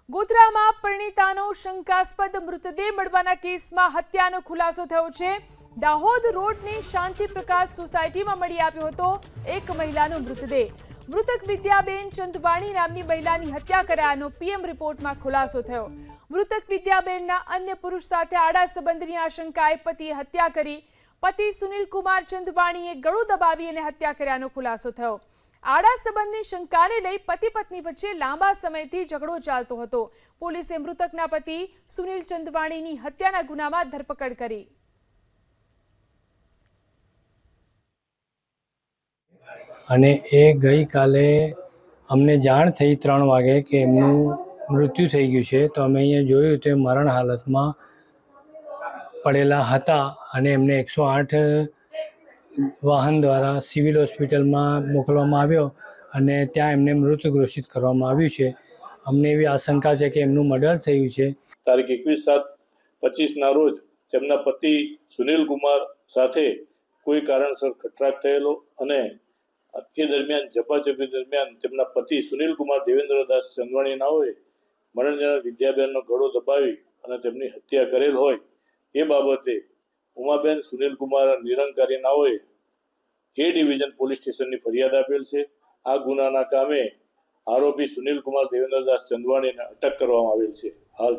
ગોધરામાં પરિણીતાનો શંકાસ્પદ મૃતદેહ મળવાના કેસમાં હત્યાનો ખુલાસો થયો છે। દાહોદ રોડની શાંતિ પ્રકાશ સોસાયટીમાં મળી આવ્યો હતો એક મહિલાનો મૃતદેહ। મૃતક વિદ્યાબેન ચંદવાણી નામની મહિલાની હત્યા કરાયાનો પીએમ રિપોર્ટમાં ખુલાસો થયો। મૃતક વિદ્યાબેનના અન્ય પુરુષ સાથે આડા સંબંધની આશંકાએ પતિએ હત્યા કરી। પતિ સુનિલ કુમાર ચંદવાણીએ ગળું દબાવી અને હત્યા કર્યાનો ખુલાસો થયો। આડા સંબંધની શંકાને લઈ પતિ પત્ની વચ્ચે લાંબા સમયથી ઝઘડો ચાલતો હતો। પોલીસે મૃતકના પતિ સુનિલ ચંદવાણીની હત્યાના ગુનામાં ધરપકડ કરી। અને એ ગઈકાલે અમને જાણ થઈ 3 વાગે કે એમનું મૃત્યુ થઈ ગયું છે। તો અમે અહીંયા જોયું તો મરણ હાલતમાં પડેલા હતા અને એમને 108 વાહન દ્વારા સિવિલ હોસ્પિટલમાં મોકલવામાં આવ્યો અને ત્યાં એમને મૃત ઘોષિત કરવામાં આવ્યું છે। અમને એવી આશંકા છે કે એમનું મર્ડર થયું છે। તારીખ 21/7/25ના રોજ તેમના પતિ સુનિલ કુમાર સાથે કોઈ કારણસર ખટરાગ થયેલો અને એ દરમિયાન ઝપાઝપી દરમિયાન તેમના પતિ સુનિલ કુમાર દેવેન્દ્રદાસ ચંદવાણી નાઓએ મરણજનાર વિદ્યાબેનનો ગળો દબાવી અને તેમની હત્યા કરેલ હોય એ બાબતે ઉમાબેન સુનિલ કુમાર નિરંકારી નાઓએ એ ડિવિઝન પોલીસ સ્ટેશનની ફરિયાદ આપેલ છે। આ ગુનાના કામે આરોપી સુનિલ કુમાર દેવેન્દ્રદાસ ચંદવાણીને અટક કરવામાં આવેલ છે। હાલ